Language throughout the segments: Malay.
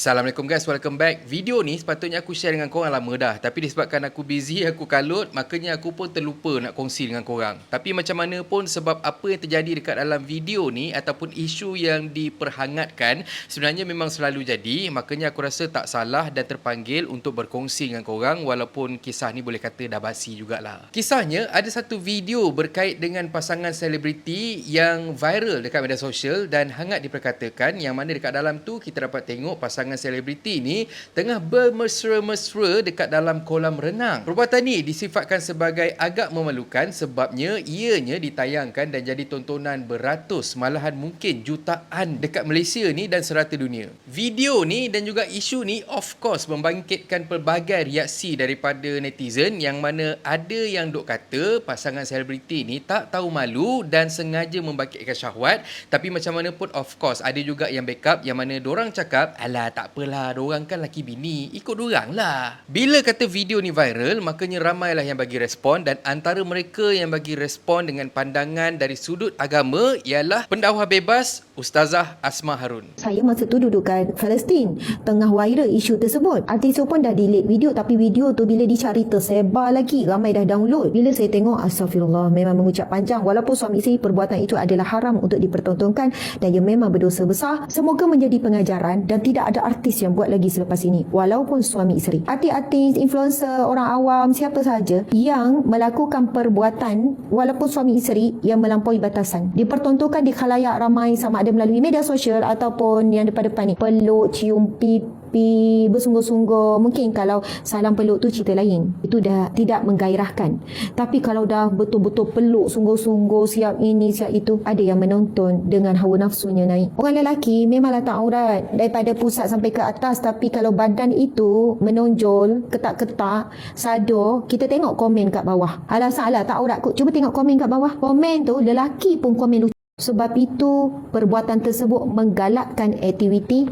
Assalamualaikum guys, welcome back. Video ni sepatutnya aku share dengan korang lama dah. Tapi disebabkan aku busy, aku kalut, makanya aku pun terlupa nak kongsi dengan korang. Tapi macam mana pun sebab apa yang terjadi dekat dalam video ni ataupun isu yang diperhangatkan sebenarnya memang selalu jadi. Makanya aku rasa tak salah dan terpanggil untuk berkongsi dengan korang walaupun kisah ni boleh kata dah basi jugalah. Kisahnya ada satu video berkait dengan pasangan selebriti yang viral dekat media sosial dan hangat diperkatakan yang mana dekat dalam tu kita dapat tengok pasangan selebriti ni tengah bermesra-mesra dekat dalam kolam renang. Perbuatan ni disifatkan sebagai agak memalukan sebabnya ianya ditayangkan dan jadi tontonan beratus malahan mungkin jutaan dekat Malaysia ni dan serata dunia. Video ni dan juga isu ni of course membangkitkan pelbagai reaksi daripada netizen yang mana ada yang duk kata pasangan selebriti ni tak tahu malu dan sengaja membangkitkan syahwat, tapi macam mana pun of course ada juga yang backup yang mana dorang cakap alah tak apalah, dorang kan laki bini, ikut dorang lah. Bila kata video ni viral, makanya ramailah yang bagi respon dan antara mereka yang bagi respon dengan pandangan dari sudut agama ialah pendakwah bebas Ustazah Asma Harun. Saya masa tu duduk kat Palestin, tengah viral isu tersebut. Artis tu pun dah delete video, tapi video tu bila dicari tersebar lagi, ramai dah download. Bila saya tengok, astagfirullah, memang mengucap panjang. Walaupun suami isteri, perbuatan itu adalah haram untuk dipertontonkan dan ia memang berdosa besar. Semoga menjadi pengajaran dan tidak ada artis yang buat lagi selepas ini, walaupun suami isteri. Artis-artis, influencer, orang awam, siapa sahaja yang melakukan perbuatan walaupun suami isteri yang melampaui batasan, dipertontonkan di khalayak ramai sama ada melalui media sosial ataupun yang depan-depan ni, peluk, cium pipi, bersungguh-sungguh. Mungkin kalau salam peluk tu cerita lain, itu dah tidak menggairahkan. Tapi kalau dah betul-betul peluk sungguh-sungguh, siap ini siap itu, ada yang menonton dengan hawa nafsunya naik. Orang lelaki memanglah tak aurat daripada pusat sampai ke atas, tapi kalau badan itu menonjol, ketak-ketak, sado, kita tengok komen kat bawah. Alah salah tak aurat kot. Cuba tengok komen kat bawah. Komen tu lelaki pun komen lucu. Sebab itu perbuatan tersebut menggalakkan aktiviti.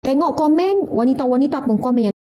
Tengok komen, wanita-wanita pun komen yang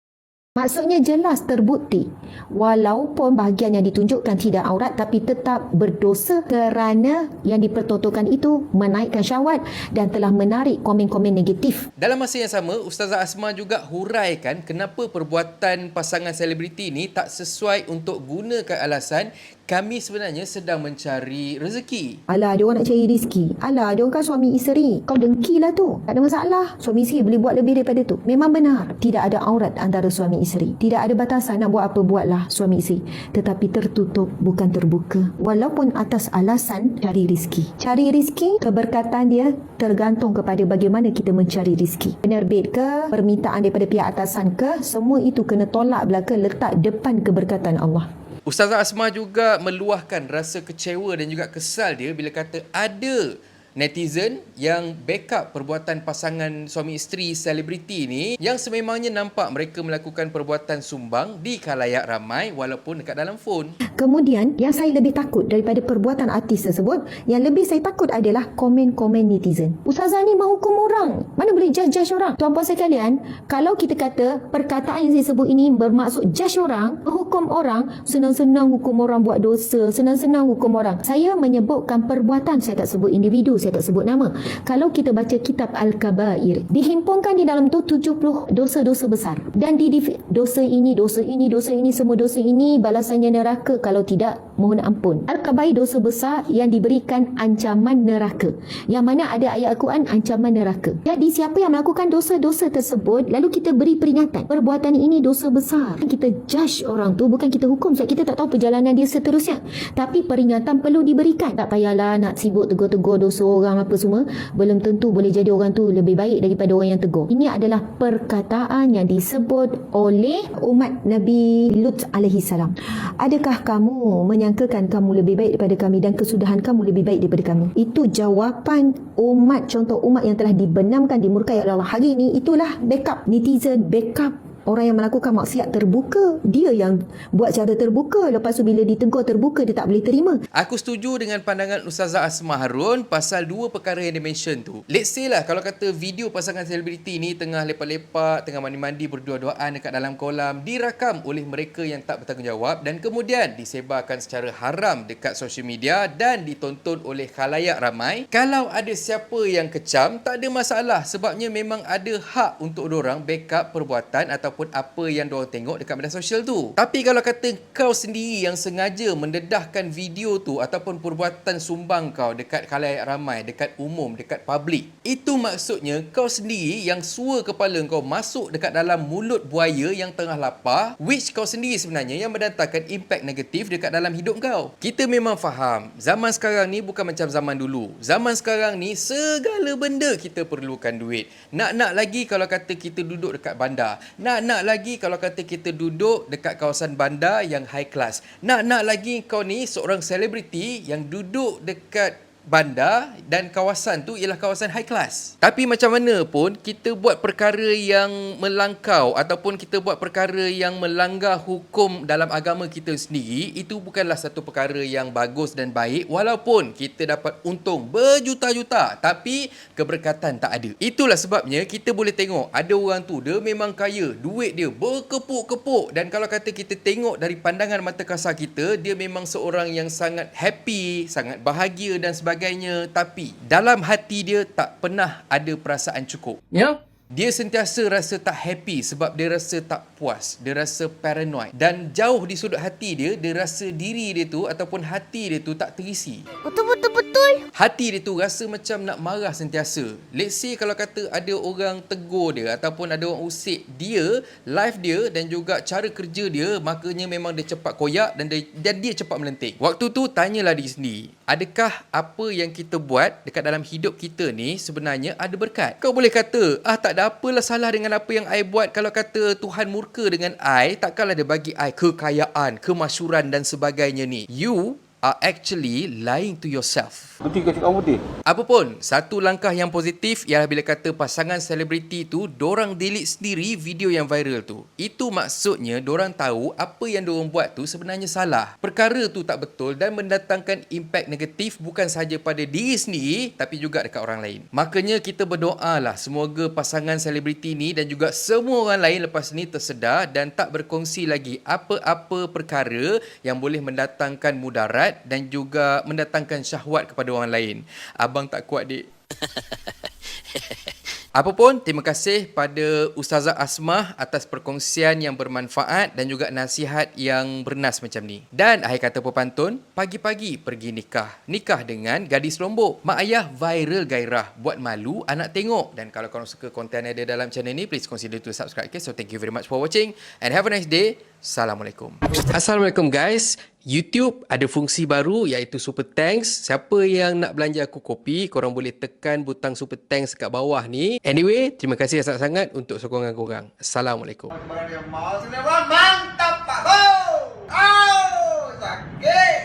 maksudnya jelas terbukti walaupun bahagian yang ditunjukkan tidak aurat tapi tetap berdosa kerana yang dipertontonkan itu menaikkan syahwat dan telah menarik komen-komen negatif. Dalam masa yang sama, Ustazah Asma juga huraikan kenapa perbuatan pasangan selebriti ni tak sesuai untuk gunakan alasan kami sebenarnya sedang mencari rezeki. Alah, dia orang nak cari rezeki. Alah, dia orang kan suami isteri. Kau dengkilah tu. Tak ada masalah. Suami isteri boleh buat lebih daripada tu. Memang benar. Tidak ada aurat antara suami isteri. Tidak ada batasan nak buat apa, buatlah suami isteri. Tetapi tertutup, bukan terbuka. Walaupun atas alasan cari rezeki. Cari rezeki, keberkatan dia tergantung kepada bagaimana kita mencari rezeki. Penerbit ke, permintaan daripada pihak atasan ke, semua itu kena tolak belaka, letak depan keberkatan Allah. Ustazah Asma juga meluahkan rasa kecewa dan juga kesal dia bila kata ada netizen yang backup perbuatan pasangan suami isteri selebriti ni yang sememangnya nampak mereka melakukan perbuatan sumbang di khalayak ramai walaupun dekat dalam phone. Kemudian yang saya lebih takut daripada perbuatan artis tersebut, yang lebih saya takut adalah komen-komen netizen. Ustazah ni menghukum orang, mana boleh judge orang. Tuan-puan sekalian, kalau kita kata perkataan yang saya sebut ini bermaksud judge orang, menghukum orang, senang-senang hukum orang buat dosa, senang-senang hukum orang. Saya menyebutkan perbuatan, saya tak sebut individu, saya tak sebut nama. Kalau kita baca kitab Al-Kabair, dihimpunkan di dalam tu 70 dosa-dosa besar. Dan di dosa ini, dosa ini, dosa ini, semua dosa ini balasannya neraka, kalau tidak mohon ampun. Al-Kabair, dosa besar yang diberikan ancaman neraka. Yang mana ada ayat Al-Quran ancaman neraka. Jadi siapa yang melakukan dosa-dosa tersebut lalu kita beri peringatan, perbuatan ini dosa besar. Kita judge orang tu, bukan kita hukum sebab kita tak tahu perjalanan dia seterusnya. Tapi peringatan perlu diberikan. Tak payahlah nak sibuk tegur-tegur dosa orang apa semua, belum tentu boleh jadi orang tu lebih baik daripada orang yang tegur. Ini adalah perkataan yang disebut oleh umat Nabi Lut alaihi salam. Adakah kamu menyangkakan kamu lebih baik daripada kami dan kesudahan kamu lebih baik daripada kami? Itu jawapan umat, contoh umat yang telah dibenamkan, dimurkai oleh Allah hari ini. Itulah backup netizen, backup orang yang melakukan maksiat terbuka. Dia yang buat cara terbuka. Lepas tu bila ditegur terbuka, dia tak boleh terima. Aku setuju dengan pandangan Ustazah Asmah Harun pasal dua perkara yang dia mention tu. Let's say lah kalau kata video pasangan selebriti ni tengah lepak-lepak, tengah mandi-mandi berdua-duaan dekat dalam kolam, dirakam oleh mereka yang tak bertanggungjawab dan kemudian disebarkan secara haram dekat social media dan ditonton oleh khalayak ramai. Kalau ada siapa yang kecam, tak ada masalah sebabnya memang ada hak untuk diorang backup perbuatan ataupun apa yang diorang tengok dekat media sosial tu. Tapi kalau kata kau sendiri yang sengaja mendedahkan video tu ataupun perbuatan sumbang kau dekat khalayak ramai, dekat umum, dekat public, itu maksudnya kau sendiri yang sua kepala kau masuk dekat dalam mulut buaya yang tengah lapar, which kau sendiri sebenarnya yang mendatangkan impact negatif dekat dalam hidup kau. Kita memang faham, zaman sekarang ni bukan macam zaman dulu. Zaman sekarang ni segala benda kita perlukan duit. Nak-nak lagi kalau kata kita duduk dekat bandar. Nak-nak lagi kalau kata kita duduk dekat kawasan bandar yang high class. Nak-nak lagi kau ni seorang selebriti yang duduk dekat bandar dan kawasan tu ialah kawasan high class. Tapi macam mana pun kita buat perkara yang melangkau ataupun kita buat perkara yang melanggar hukum dalam agama kita sendiri, itu bukanlah satu perkara yang bagus dan baik walaupun kita dapat untung berjuta-juta tapi keberkatan tak ada. Itulah sebabnya kita boleh tengok ada orang tu dia memang kaya, duit dia berkepuk-kepuk dan kalau kata kita tengok dari pandangan mata kasar kita, dia memang seorang yang sangat happy, sangat bahagia dan sebagainya, tapi dalam hati dia tak pernah ada perasaan cukup. Ya? Dia sentiasa rasa tak happy sebab dia rasa tak puas, dia rasa paranoid dan jauh di sudut hati dia, dia rasa diri dia tu ataupun hati dia tu tak terisi. Betul. Hati dia tu rasa macam nak marah sentiasa. Let's say kalau kata ada orang tegur dia ataupun ada orang usik dia, live dia dan juga cara kerja dia, makanya memang dia cepat koyak dan dia cepat melenting. Waktu tu tanyalah diri sendiri, adakah apa yang kita buat dekat dalam hidup kita ni sebenarnya ada berkat? Kau boleh kata, tak ada apalah salah dengan apa yang I buat. Kalau kata Tuhan murka dengan I, takkanlah dia bagi I kekayaan, kemasyhuran dan sebagainya ni. You are actually lying to yourself. Betul ke cakap betul? Apa pun, satu langkah yang positif ialah bila kata pasangan selebriti tu dorang delete sendiri video yang viral tu. Itu maksudnya dorang tahu apa yang dorang buat tu sebenarnya salah. Perkara tu tak betul dan mendatangkan impact negatif bukan sahaja pada diri sendiri tapi juga dekat orang lain. Makanya kita berdoalah semoga pasangan selebriti ni dan juga semua orang lain lepas ni tersedar dan tak berkongsi lagi apa-apa perkara yang boleh mendatangkan mudarat dan juga mendatangkan syahwat kepada orang lain. Abang tak kuat, dik. Apa pun, terima kasih pada Ustazah Asmah atas perkongsian yang bermanfaat dan juga nasihat yang bernas macam ni. Dan akhir kata pepantun, pagi-pagi pergi nikah. Nikah dengan gadis Lombok. Mak ayah viral gairah, buat malu anak tengok. Dan kalau korang suka konten yang ada dalam channel ni, please consider to subscribe. Okay? So thank you very much for watching and have a nice day. Assalamualaikum. Assalamualaikum guys. YouTube ada fungsi baru iaitu Super Thanks. Siapa yang nak belanja aku kopi, korang boleh tekan butang Super Thanks kat bawah ni. Anyway, terima kasih sangat-sangat untuk sokongan korang. Assalamualaikum. Mantap Pak Bo. Oh, sakit.